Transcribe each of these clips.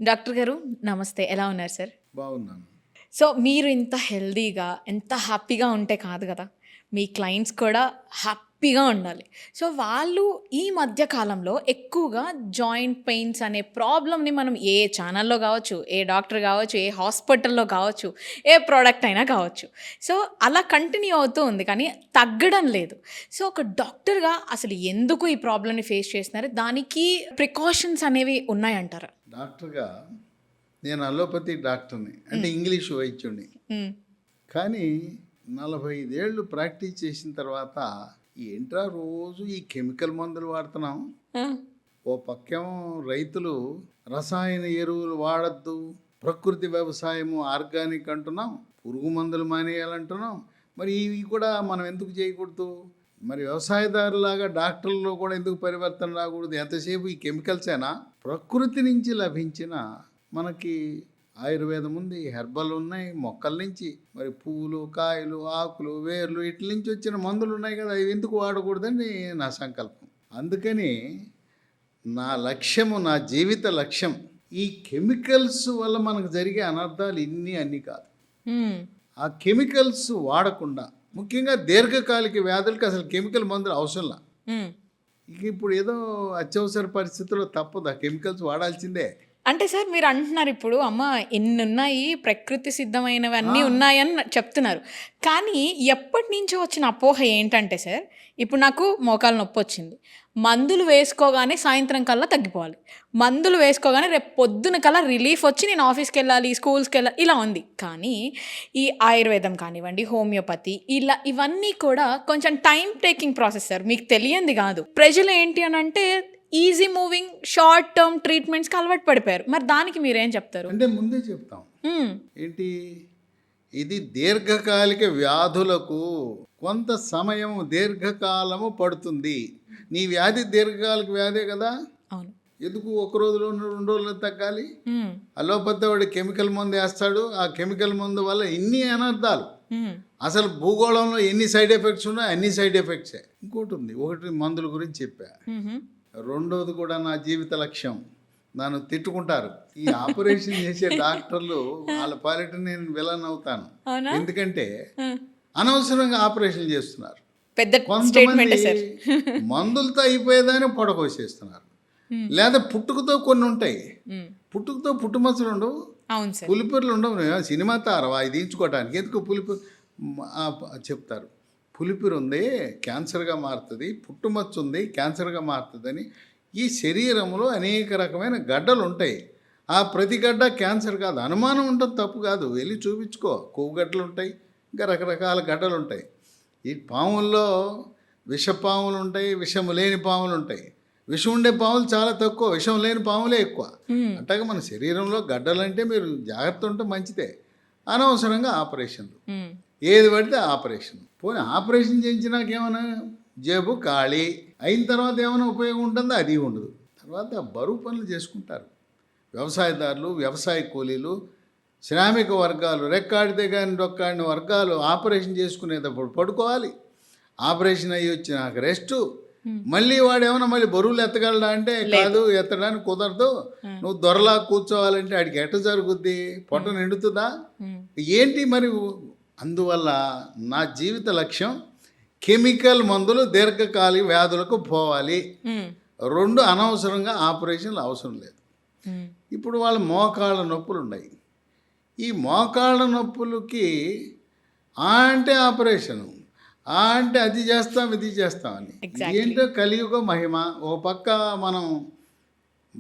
Doctor గారు నమస్తే. ఎలా ఉన్నారు సార్? బాగున్నాను. సో, మీరు ఇంత హెల్తీగా, ఎంత హ్యాపీగా ఉంటే కాదు గదా! మీ క్లయింట్స్ కూడా హ్యాపీగా ఉండాలి. సో, వాళ్ళు ఈ మధ్య కాలంలో ఎక్కువగా జాయింట్ పెయిన్స్ అనే ప్రాబ్లమ్‌ని మనం ఏ ఛానల్‌లో గావచ్చు, ఏ డాక్టర్ గావచ్చు, ఏ హాస్పిటల్‌లో గావచ్చు, ఏ ప్రొడక్ట్ అయినా కావచ్చు. సో, అలా కంటిన్యూ అవుతూ ఉంది. కానీ తగ్గడం లేదు. సో, ఒక డాక్టర్‌గా అసలు ఎందుకు ఈ ప్రాబ్లమ్‌ని ఫేస్ చేస్తున్నారు? దానికి ప్రికాషన్స్ అనేవి ఉన్నాయంటారా? డాక్టర్గా నేను అలోపతి డాక్టర్ని, అంటే ఇంగ్లీష్ వైద్యుడిని. హ్మ్. కానీ 45 ఏళ్ళు ప్రాక్టీస్ చేసిన తర్వాత ఏంట్రా రోజు ఈ కెమికల్ మందులు వాడుతున్నాం. ఆ! ఓ పక్కేమో రైతులు రసాయన ఎరువులు వాడద్దు, ప్రకృతి వ్యవసాయము ఆర్గానిక్ అంటున్నాం, పురుగు మందులు మానేయాలంటున్నాం. మరి ఇవి కూడా మనం ఎందుకు చేయకూడదు? మరి వ్యవసాయదారులాగా డాక్టర్లలో కూడా ఎందుకు పరివర్తన రాకూడదు? ఎంతసేపు ఈ కెమికల్సేనా? ప్రకృతి నుంచి లభించిన మనకి ఆయుర్వేదం ఉంది, హెర్బల్ ఉన్నాయి, మొక్కల నుంచి మరి పువ్వులు, కాయలు, ఆకులు, వేర్లు వీటి నుంచి వచ్చిన మందులు ఉన్నాయి కదా, ఇవి ఎందుకు వాడకూడదని నా సంకల్పం. అందుకని నా లక్ష్యము, నా జీవిత లక్ష్యం ఈ కెమికల్స్ వల్ల మనకు జరిగే అనర్థాలు అన్నీ కాదు. హ్మ్. ఆ కెమికల్స్ వాడకుండా, ముఖ్యంగా దీర్ఘకాలిక వ్యాధులకి అసలు కెమికల్ మందులు అవసరంలా. హ్మ్. ఇక ఇప్పుడు ఏదో అత్యవసర పరిస్థితుల్లో తప్పదు, ఆ కెమికల్స్ వాడాల్సిందే. అంటే సార్ మీరు అంటున్నారు ఇప్పుడు అమ్మ ఇన్నున్నాయి ప్రకృతి సిద్ధమైనవన్నీ ఆ. ఉన్నాయని చెప్తున్నారు. కానీ ఎప్పటినుంచో వచ్చిన అపోహ ఏంటంటే సార్, ఇప్పుడు నాకు మోకాలు నొప్పొచ్చింది. మందులు వేసుకోగానే సాయంత్రం కల్లా తగ్గిపోవాలి. మందులు వేసుకోగానే రేపు పొద్దున కల్లా రిలీఫ్ వచ్చి నేను ఆఫీస్‌కెళ్ళాలి, స్కూల్స్‌కెళ్ళాలి ఇలా ఉంది. కానీ ఈ ఆయుర్వేదం కానివ్వండి, హోమియోపతి ఇవన్నీ కూడా కొంచెం టైమ్ టేకింగ్ ప్రాసెస్ సార్. మీకు తెలియంది కాదు. ప్రజలు ఏంటి అనంటే ఈజీ మూవింగ్ షార్ట్ టర్మ్ ట్రీట్మెంట్స్‌కి అలవాటు పడిపోయారు. మరి దానికి మీరేం చెప్తారు? అంటే ముందే చెప్తాం హ్మ్. ఏంటి, ఇది దీర్ఘకాలిక వ్యాధులకు కొంత సమయం, దీర్ఘకాలము పడుతుంది. నీ వ్యాధి దీర్ఘకాలిక వ్యాధే కదా, అవును. ఎందుకు ఒక రోజులో 2 రోజుల్లో తగ్గాలి? హ్మ్. అలోపతి వాడు కెమికల్ మందు వేస్తాడు, ఆ కెమికల్ మందు వల్ల ఇన్ని అనర్థాలు. హ్మ్. అసలు భూగోళంలో ఎన్ని సైడ్ ఎఫెక్ట్స్ ఉన్నాయో అన్ని సైడ్ ఎఫెక్ట్సే. ఇంకోటి ఉంది, ఒకటి మందుల గురించి చెప్పా, హుహు. రెండోది కూడా నా జీవిత లక్ష్యం. నన్ను తిట్టుకుంటారు ఈ ఆపరేషన్ చేసే డాక్టర్లు, వాళ్ళ పాలిట నేను విలన్ అవుతాను. అవునా? ఎందుకంటే ఆ! అనవసరంగా ఆపరేషన్ చేస్తున్నారు. పెద్ద కొంతమంది స్టేట్మెంటే సార్. మందులతో అయిపోయేదాన్ని పొడకోసేస్తున్నారు. హ్మ్. లేదా పుట్టుకతో కొన్ని ఉంటాయి, హ్మ్. పుట్టుకతో పుట్టుమచ్చలు ఉండవు, అవును సార్. పులిపిర్లు ఉండవు. సినిమా తారవా ఇది దించుకోవడానికి? ఎందుకు పులిపిరి చెప్తారు, పులిపిరి ఉంది క్యాన్సర్గా మారుతుంది, పుట్టుమచ్చ ఉంది క్యాన్సర్గా మారుతుందని. ఈ శరీరంలో అనేక రకమైన గడ్డలు ఉంటాయి. ఆ ప్రతి గడ్డ క్యాన్సర్ కాదు. అనుమానం ఉంటుంది, తప్పు కాదు, వెళ్ళి చూపించుకో. కొవ్వు గడ్డలు ఉంటాయి, ఇంకా రకరకాల గడ్డలు ఉంటాయి. ఈ పాముల్లో విషపాములు ఉంటాయి, విషము లేని పాములు ఉంటాయి. విషం ఉండే పాములు చాలా తక్కువ, విషం లేని పాములే ఎక్కువ. హ్మ్. అట్లాగే మన శరీరంలో గడ్డలంటే మీరు జాగ్రత్త ఉంటే మంచిదే. అనవసరంగా ఆపరేషన్లు, హ్మ్. ఏది పడితే ఆపరేషన్. పోనీ ఆపరేషన్ చేయించినాక ఏమైనా జేబు ఖాళీ అయిన తర్వాత ఏమైనా ఉపయోగం ఉంటుందో అది ఉండదు. తర్వాత బరువు పనులు చేసుకుంటారు వ్యవసాయదారులు, వ్యవసాయ కూలీలు, శ్రామిక వర్గాలు, రెక్కాడితే కానీ డొక్కాడిన వర్గాలు ఆపరేషన్ చేసుకునేటప్పుడు పడుకోవాలి. ఆపరేషన్ అయ్యి వచ్చినాక రెస్టు. మళ్ళీ వాడు ఏమైనా మళ్ళీ బరువులు ఎత్తగలడా అంటే కాదు, ఎత్తడానికి కుదరదు. నువ్వు దొరలా కూర్చోవాలంటే ఆడికి ఎట్ట జరుగుద్ది? పొట్ట నిండుతుందా? ఏంటి మరి? అందువల్ల నా జీవిత లక్ష్యం కెమికల్ మందులు దీర్ఘకాలిక వ్యాధులకు పోవాలి. హ్మ్. 2 అనవసరంగా ఆపరేషన్లు అవసరం లేదు. హ్మ్. ఇప్పుడు వాళ్ళ మోకాళ్ళ నొప్పులు ఉన్నాయి. ఈ మోకాళ్ళ నొప్పులకి అంటే ఆపరేషను, అంటే అది చేస్తాం ఇది చేస్తామని. Exactly. ఏంటో కలియుగ మహిమ. ఓ పక్క మనం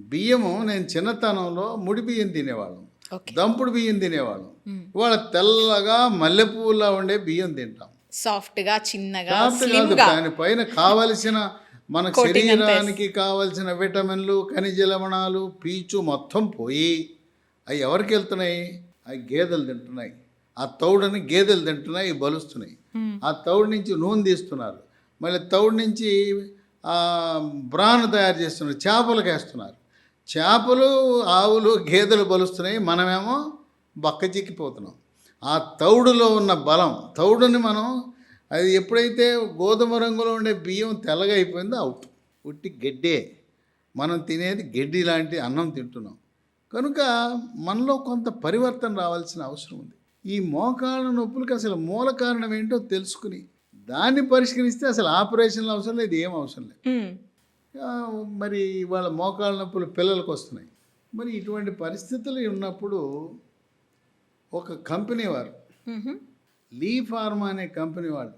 బియ్యము, నేను చిన్నతనంలో ముడి బియ్యం తినేవాళ్ళం, ఓకే. దంపుడు బియ్యం తినేవాళ్ళం. ఇవాళ తెల్లగా మల్లెపూలా ఉండే బియ్యం తింటాం. సాఫ్ట్‌గా, చిన్నగా, సాఫ్ట్ కాదు, స్లిమ్‌గా దానిపైన కావలసిన మన కోటింగ్ అంతా శరీరానికి కావలసిన విటమిన్లు, ఖనిజ లవణాలు, పీచు మొత్తం పోయి అవి ఎవరికి వెళ్తున్నాయి? అవి గేదెలు తింటున్నాయి. ఆ తౌడుని గేదెలు తింటున్నాయి, బలుస్తున్నాయి. ఆ తౌడు నుంచి నూనె తీస్తున్నారు, మళ్ళీ తౌడు నుంచి బ్రాన్ తయారు చేస్తున్నారు, చేపలకు వేస్తున్నారు. చేపలు, ఆవులు, గేదెలు బలుస్తున్నాయి, మనమేమో బక్క చిక్కిపోతున్నాం. ఆ తౌడులో ఉన్న బలం, తౌడుని మనం, అది ఎప్పుడైతే గోధుమ రంగులో ఉండే బియ్యం తెల్లగా అయిపోయిందో అవుట్. ఉట్టి గడ్డే, మనం తినేది గడ్డి లాంటి అన్నం తింటున్నాం. కనుక మనలో కొంత పరివర్తన రావాల్సిన అవసరం ఉంది. ఈ మోకాళ్ళ నొప్పులకి అసలు మూల కారణం ఏంటో తెలుసుకుని దాన్ని పరిష్కరిస్తే అసలు ఆపరేషన్లు అవసరం లేదు, ఏం అవసరం లేదు. ఆ, మరి వాళ్ళ మోకాళ్ళ నొప్పులు పిల్లలకు వస్తున్నాయి. మరి ఇటువంటి పరిస్థితులు ఉన్నప్పుడు ఒక కంపెనీ వారు, లీ ఫార్మా అనే కంపెనీ వాళ్ళు,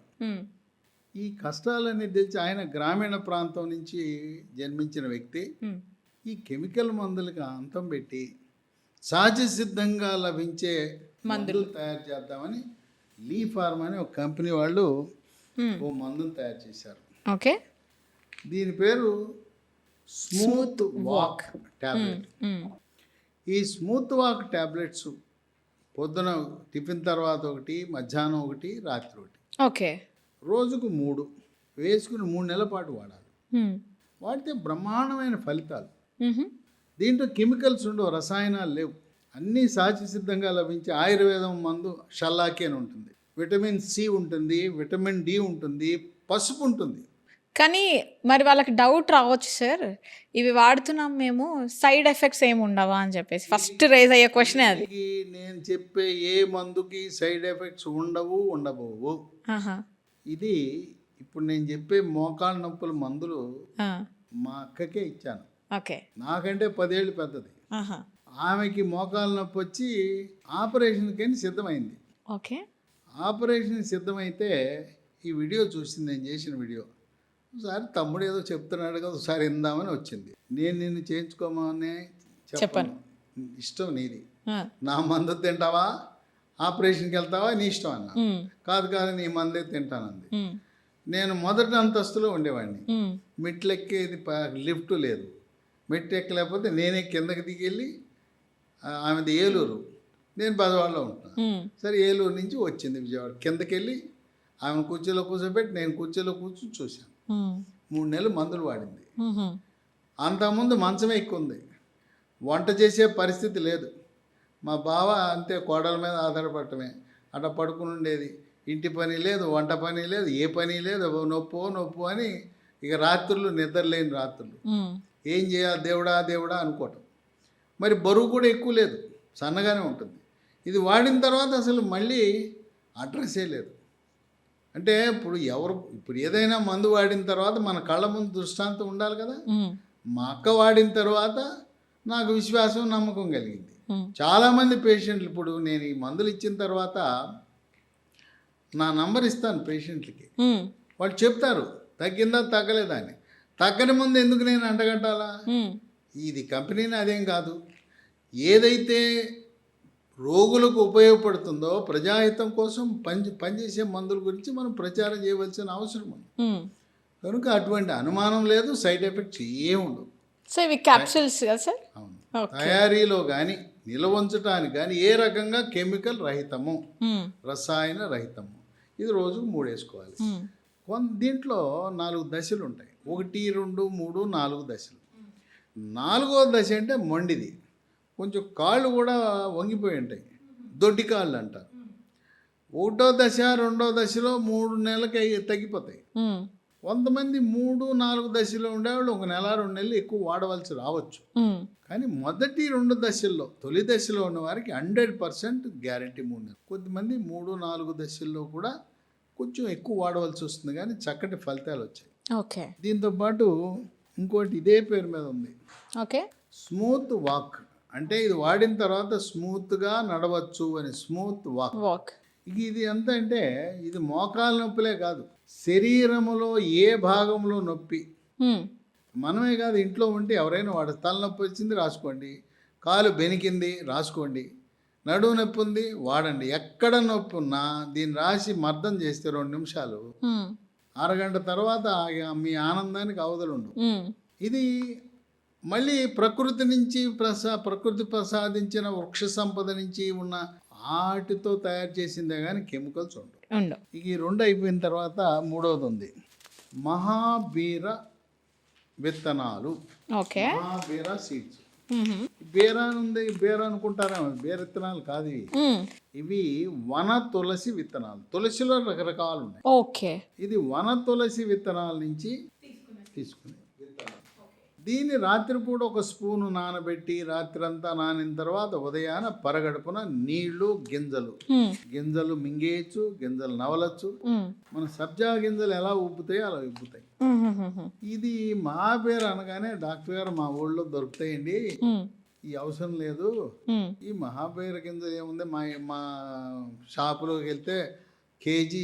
ఈ కష్టాలన్నీ తెలిసి ఆయన గ్రామీణ ప్రాంతం నుంచి జన్మించిన వ్యక్తి ఈ కెమికల్ మందులకు అంతం పెట్టి సహజ సిద్ధంగా లభించే మందులు తయారు చేద్దామని లీ ఫార్మా అనే ఒక కంపెనీ వాళ్ళు ఓ మందును తయారు చేశారు. ఓకే, దీని పేరు స్మూత్ వాక్ ట్యాబ్లెట్. ఈ స్మూత్ వాక్ ట్యాబ్లెట్స్ పొద్దున టిఫిన్ తర్వాత ఒకటి, మధ్యాహ్నం ఒకటి, రాత్రి ఒకటి, ఓకే, రోజుకు 3 వేసుకుని 3 నెలల పాటు వాడాలి. వాడితే బ్రహ్మాండమైన ఫలితాలు. దీంట్లో కెమికల్స్ ఉండవు, రసాయనాలు లేవు, అన్నీ సహజ సిద్ధంగా లభించే ఆయుర్వేదం మందు. షల్లాకి అని ఉంటుంది, విటమిన్ సి ఉంటుంది, విటమిన్ డి ఉంటుంది, పసుపు ఉంటుంది. కానీ మరి వాళ్ళకి డౌట్ రావచ్చు సార్, ఇవి వాడుతున్నాం మేము, సైడ్ ఎఫెక్ట్స్ ఏమి ఉండవా అని చెప్పేసి ఫస్ట్ రేజ్ అయ్యే క్వశ్చన్ అది. నేను చెప్పే ఏ మందుకి సైడ్ ఎఫెక్ట్స్ ఉండబోవు. ఇది ఇప్పుడు నేను చెప్పే మోకాళ్ళ నొప్పుల మందులు మా అక్కకే ఇచ్చాను. ఓకే, నాకంటే 10 ఏళ్ళు పెద్దది. ఆమెకి మోకాళ్ళ నొప్పి వచ్చి ఆపరేషన్కని సిద్ధమైంది. ఓకే, ఆపరేషన్ సిద్ధమైతే ఈ వీడియో చూసింది, నేను చేసిన వీడియో. ఒకసారి తమ్ముడు ఏదో చెప్తున్నాడు కదా, ఒకసారి ఇందామని వచ్చింది. నేను నిన్ను చేయించుకోమని చెప్పను, ఇష్టం నీది, నా మందు తింటావా, ఆపరేషన్కి వెళ్తావా, నీ ఇష్టం అన్నా. కాదు నీ మందే తింటానంది. నేను మొదటి అంతస్తులో ఉండేవాడిని, మెట్లు ఎక్కేది లిఫ్ట్ లేదు, మెట్టు ఎక్కలేకపోతే నేనే కిందకి దిగెళ్ళి, ఆమెది ఏలూరు, నేను బెజవాడలో ఉంటున్నాను. సరే ఏలూరు నుంచి వచ్చింది విజయవాడ, కిందకి వెళ్ళి ఆమెను కుర్చీలో కూర్చోబెట్టి నేను కుర్చీలో కూర్చొని చూశాను. 3 నెలలు మందులు వాడింది. అంతకుముందు మంచమే ఎక్కువ ఉంది, వంట చేసే పరిస్థితి లేదు. మా బావ అంతే, కోడల మీద ఆధారపడటమే, అట్లా పడుకుని ఉండేది. ఇంటి పని లేదు, వంట పని లేదు, ఏ పని లేదు, నొప్పు అని ఇక రాత్రులు నిద్ర లేని రాత్రులు. ఏం చేయాలి దేవుడా అనుకోవటం. మరి బరువు కూడా ఎక్కువ లేదు, సన్నగానే ఉంటుంది. ఇది వాడిన తర్వాత అసలు మళ్ళీ అడ్రస్సే లేదు. అంటే ఇప్పుడు ఏదైనా మందు వాడిన తర్వాత మన కళ్ళ ముందు దృష్టాంతం ఉండాలి కదా. మా అక్క వాడిన తర్వాత నాకు విశ్వాసం, నమ్మకం కలిగింది. చాలామంది పేషెంట్లు, ఇప్పుడు నేను ఈ మందులు ఇచ్చిన తర్వాత నా నంబర్ ఇస్తాను పేషెంట్లకి, వాళ్ళు చెప్తారు తగ్గిందా తగ్గలేదా అని. తగ్గని ముందు ఎందుకు నేను అంటగట్టాలా? ఇది కంపెనీని అదేం కాదు, ఏదైతే రోగులకు ఉపయోగపడుతుందో ప్రజాహితం కోసం పనిచేసే మందుల గురించి మనం ప్రచారం చేయవలసిన అవసరం ఉంది. కనుక అటువంటి అనుమానం లేదు, సైడ్ ఎఫెక్ట్స్ ఏముండవు. సో ఇవి క్యాప్సూల్స్ కదా సార్? అవును, తయారీలో కానీ నిల్వ ఉంచడానికి కానీ ఏ రకంగా కెమికల్ రహితము, రసాయన రహితము. ఇది రోజుకు 3 వేసుకోవాలి. దీంట్లో 4 దశలు ఉంటాయి, 1, 2, 3, 4 దశలు. 4వ దశ అంటే మొండిది, కొంచెం కాళ్ళు కూడా వంగిపోయి ఉంటాయి, దొడ్డి కాళ్ళు అంటారు. 1వ దశ 2వ దశలో 3 నెలలకి తగ్గిపోతాయి. కొంతమంది 3, 4 దశలో ఉండేవాళ్ళు 1 నెల 2 నెలలు ఎక్కువ వాడవలసి రావచ్చు. కానీ మొదటి 2 దశల్లో, తొలి దశలో ఉన్న వారికి 100% గ్యారంటీ 3 నెలలు. కొద్దిమంది 3, 4 దశల్లో కూడా కొంచెం ఎక్కువ వాడవలసి వస్తుంది, కానీ చక్కటి ఫలితాలు వచ్చాయి. ఓకే, దీంతో పాటు ఇంకోటి ఇదే పేరు మీద ఉంది, ఓకే, స్మూత్ వాక్. అంటే ఇది వాడిన తర్వాత స్మూత్గా నడవచ్చు అని, స్మూత్ వాక్. ఇది ఎంత అంటే ఇది మోకాళ్ళ నొప్పులే కాదు, శరీరములో ఏ భాగంలో నొప్పి, మనమే కాదు, ఇంట్లో ఉంటే ఎవరైనా వాడు తలనొప్పి వచ్చింది రాసుకోండి, కాలు బెనికింది రాసుకోండి, నడువు నొప్పి ఉంది వాడండి, ఎక్కడ నొప్పి ఉన్నా దీన్ని రాసి మర్దం చేస్తే 2 నిమిషాలు, అరగంట తర్వాత మీ ఆనందానికి అవధులుండు. ఇది మళ్ళీ ప్రకృతి నుంచి ప్రకృతి ప్రసాదించిన వృక్ష సంపద నుంచి ఉన్న వాటితో తయారు చేసిందే కానీ కెమికల్స్ ఉండవు. ఈ 2 అయిపోయిన తర్వాత 3వది ఉంది, మహాబీర విత్తనాలు. ఓకే, మహాబీర సీడ్స్. బీర ఉంది, బీర అనుకుంటారా, బీర విత్తనాలు కాదు ఇవి వన తులసి విత్తనాలు. తులసిలో రకరకాలు ఉన్నాయి. ఓకే, ఇది వన తులసి విత్తనాల నుంచి తీసుకునే విత్తనాలు. దీన్ని రాత్రిపూట ఒక స్పూను నానబెట్టి రాత్రంతా నానిన తర్వాత ఉదయాన పరగడుపున నీళ్లు గింజలు మింగేయచ్చు, గింజలు నవలచ్చు. మన సబ్జా గింజలు ఎలా ఉబ్బుతాయో అలా ఉబ్బుతాయి. ఇది మహాబేర్ అనగానే డాక్టర్ గారు మా ఊళ్ళో దొరుకుతాయండి, ఈ అవసరం లేదు, ఈ మహాబేర గింజలు ఏముంది, మా షాపులోకి వెళ్తే కేజీ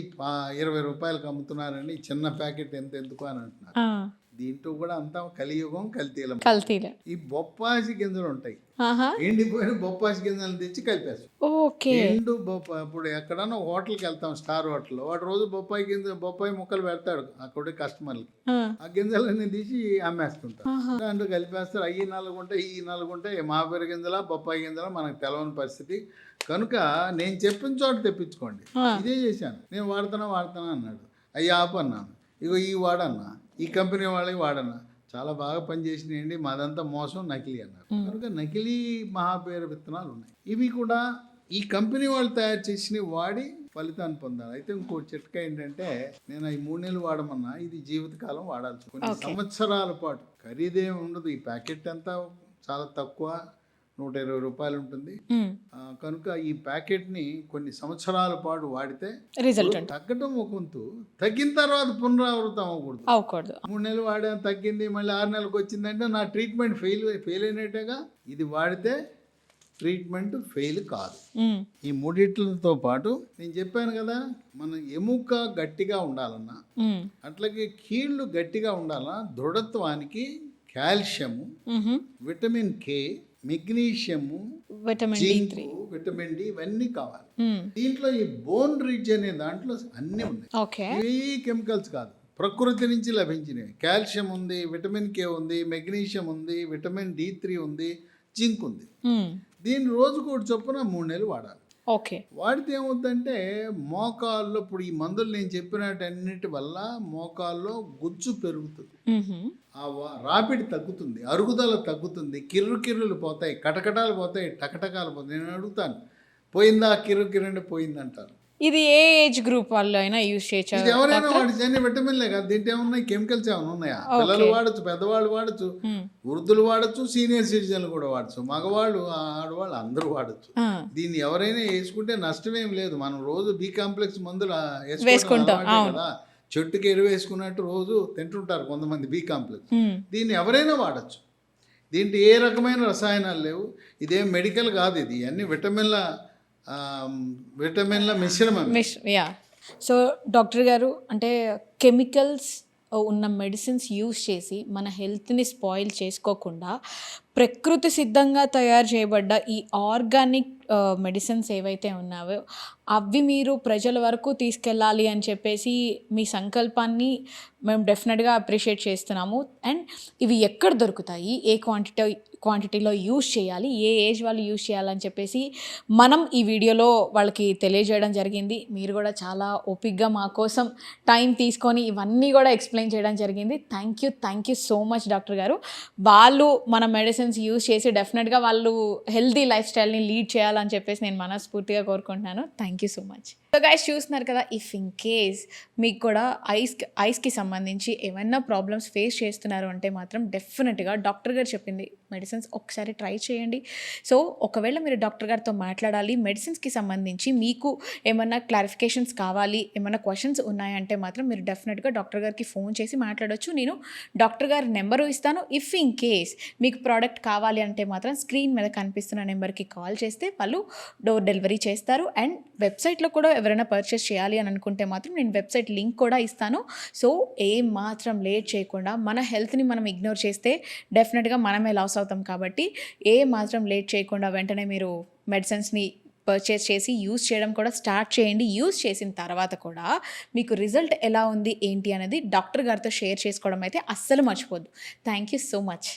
20 రూపాయలకు అమ్ముతున్నారండి, చిన్న ప్యాకెట్ ఎందుకు అని అంటున్నారు. దీంట్లో కూడా అంతా కలియుగం కల్తీల. ఈ బొప్పాసి గింజలు ఉంటాయి, ఎండిపోయిన బొప్పాసి గింజలు తెచ్చి కలిపేస్తాం. ఎండు బొప్పాయి. ఇప్పుడు ఎక్కడన్నా హోటల్కి వెళ్తాం, స్టార్ హోటల్, వాడు రోజు బొప్పాయి ముక్కలు పెడతాడు అక్కడ కస్టమర్లకి, ఆ గింజలన్నీ తీసి అమ్మేస్తుంటారు. దాంట్లో కలిపేస్తారు. అయ్యి 4 ఉంటాయి, ఈ 4 ఉంటాయి. మాబేర గింజల బొప్పాయి గింజల మనకు తెలవని పరిస్థితి కనుక నేను చెప్పిన చోట తెప్పించుకోండి. ఇదే చేశాను నేను, వాడుతున్నా అన్నాడు. అయ్యి ఆపన్నాను, ఇగో ఈ వాడన్నా, ఈ కంపెనీ వాళ్ళకి వాడన్నా, చాలా బాగా పనిచేసినాయండి, మాదంతా మోసం, నకిలీ అన్నారు. కనుక నకిలీ మహాబేర విత్తనాలు ఉన్నాయి. ఇవి కూడా ఈ కంపెనీ వాళ్ళు తయారు చేసినవి వాడి ఫలితాన్ని పొందాలి. అయితే ఇంకోటి చిట్కా ఏంటంటే, నేను ఈ 3 నెలలు వాడమన్నా, ఇది జీవితకాలం వాడాల్సి, కొన్ని సంవత్సరాల పాటు. ఖరీదేం ఉండదు, ఈ ప్యాకెట్ అంతా చాలా తక్కువ, 120 రూపాయలు ఉంటుంది. కనుక ఈ ప్యాకెట్ని కొన్ని సంవత్సరాల పాటు వాడితే రిజల్ట్ తగ్గటం ఒక వంతు, తగ్గిన తర్వాత పునరావృతం అవ్వకూడదు. 3 నెలలు వాడా తగ్గింది, మళ్ళీ 6 నెలలకు వచ్చిందంటే నా ట్రీట్మెంట్ ఫెయిల్ అయినట్టుగా. ఇది వాడితే ట్రీట్మెంట్ ఫెయిల్ కాదు. ఈ 3 పాటు నేను చెప్పాను కదా, మన ఎముక గట్టిగా ఉండాలన్నా, అట్లాగే కీళ్ళు గట్టిగా ఉండాలన్నా, దృఢత్వానికి calcium, vitamin K, magnesium, vitamin D ఇవన్నీ కావాలి. దీంట్లో ఈ బోన్ రిడ్జ్ అనే దాంట్లో అన్నీ ఉన్నాయి. ఏ కెమికల్స్ కాదు, ప్రకృతి నుంచి లభించినవి. కాల్షియం ఉంది, విటమిన్ కే ఉంది, మెగ్నీషియం ఉంది, విటమిన్ D3 ఉంది, జింక్ ఉంది. దీన్ని రోజుకు ఒకటి చొప్పున 3 నెలలు వాడాలి. వాడితే ఏమవుతుందంటే మోకాల్లో, ఇప్పుడు ఈ మందులు నేను చెప్పినట్టన్నిటి వల్ల మోకాల్లో గుజ్జు పెరుగుతుంది, ఆ రాపిడి తగ్గుతుంది, అరుగుదల తగ్గుతుంది, కిర్రులు పోతాయి, కటకటాలు పోతాయి, టకటకాలు పోతాయి. నేను అడుగుతాను, పోయిందా కిర్రంటే పోయిందంటారు. ఇది ఏ ఏజ్ గ్రూప్ వాళ్ళు అయినా యూజ్ చేయొచ్చు? ఇది ఎవరైనా వాడచ్చు, అన్ని విటమిన్లే కదా, దీంట్లో ఏమున్నాయి, కెమికల్స్ ఏమైనా ఉన్నాయా? పిల్లలు వాడచ్చు, పెద్దవాళ్ళు వాడచ్చు, వృద్ధులు వాడచ్చు, సీనియర్ సిటిజన్లు కూడా వాడచ్చు, మగవాళ్ళు ఆడవాళ్ళు అందరూ వాడచ్చు. దీన్ని ఎవరైనా వేసుకుంటే నష్టమేం లేదు. మనం రోజు బి కాంప్లెక్స్ మందులు వేసుకుంటాం కదా, చెట్టుకి ఎరువు వేసుకున్నట్టు రోజు తింటుంటారు కొంతమంది బి కాంప్లెక్స్. దీన్ని ఎవరైనా వాడచ్చు. దీంట్లో ఏ రకమైన రసాయనాలు లేవు, ఇదేం మెడికల్ కాదు, ఇది అన్ని విటమిన్ల మిశ్రమం. సో డాక్టర్ గారు, అంటే కెమికల్స్ ఉన్న మెడిసిన్స్ యూజ్ చేసి మన హెల్త్ని స్పాయిల్ చేసుకోకుండా ప్రకృతి సిద్ధంగా తయారు చేయబడ్డ ఈ ఆర్గానిక్ మెడిసిన్స్ ఏవైతే ఉన్నావో అవి మీరు ప్రజల వరకు తీసుకెళ్ళాలి అని చెప్పేసి మీ సంకల్పాన్ని మేము డెఫినెట్గా అప్రిషియేట్ చేస్తున్నాము. అండ్ ఇవి ఎక్కడ దొరుకుతాయి, ఏ క్వాంటిటీలో యూజ్ చేయాలి, ఏ ఏజ్ వాళ్ళు యూజ్ చేయాలని చెప్పేసి మనం ఈ వీడియోలో వాళ్ళకి తెలియజేయడం జరిగింది. మీరు కూడా చాలా ఓపిక్గా మా కోసం టైం తీసుకొని ఇవన్నీ కూడా ఎక్స్ప్లెయిన్ చేయడం జరిగింది. Thank you so much doctor గారు. వాళ్ళు మన మెడిసిన్స్ యూజ్ చేసి డెఫినెట్గా వాళ్ళు హెల్తీ లైఫ్ స్టైల్ని లీడ్ చేయాలని చెప్పేసి నేను మనస్ఫూర్తిగా కోరుకుంటున్నాను. Thank you so much. So guys, చూస్తున్నారు కదా, ఇఫ్ ఇన్ కేస్ మీకు కూడా ఐస్కి సంబంధించి ఏమైనా ప్రాబ్లమ్స్ ఫేస్ చేస్తున్నారు అంటే మాత్రం డెఫినెట్గా డాక్టర్ గారు చెప్పింది మెడిసిన్స్ ఒకసారి ట్రై చేయండి. సో ఒకవేళ మీరు డాక్టర్ గారితో మాట్లాడాలి, మెడిసిన్స్కి సంబంధించి మీకు ఏమన్నా క్లారిఫికేషన్స్ కావాలి, ఏమన్నా క్వశ్చన్స్ ఉన్నాయంటే మాత్రం మీరు డెఫినెట్గా డాక్టర్ గారికి ఫోన్ చేసి మాట్లాడవచ్చు. నేను డాక్టర్ గారి నెంబరు ఇస్తాను. ఇఫ్ ఇన్ కేస్ మీకు ప్రోడక్ట్ కావాలి అంటే మాత్రం స్క్రీన్ మీద కనిపిస్తున్న నెంబర్కి కాల్ చేస్తే వాళ్ళు డోర్ డెలివరీ చేస్తారు. అండ్ వెబ్సైట్లో కూడా ఎవరైనా పర్చేస్ చేయాలి అని అనుకుంటే మాత్రం నేను వెబ్సైట్ లింక్ కూడా ఇస్తాను. సో ఏం మాత్రం లేట్ చేయకుండా, మన హెల్త్ని మనం ఇగ్నోర్ చేస్తే డెఫినెట్గా మనమే లాస్ అవుతాం. కాబట్టి ఏ మాత్రం లేట్ చేయకుండా వెంటనే మీరు మెడిసిన్స్ని పర్చేస్ చేసి యూజ్ చేయడం కూడా స్టార్ట్ చేయండి. యూజ్ చేసిన తర్వాత కూడా మీకు రిజల్ట్ ఎలా ఉంది ఏంటి అనేది డాక్టర్ గారితో షేర్ చేసుకోవడం అయితే అస్సలు మర్చిపోద్దు. Thank you so much.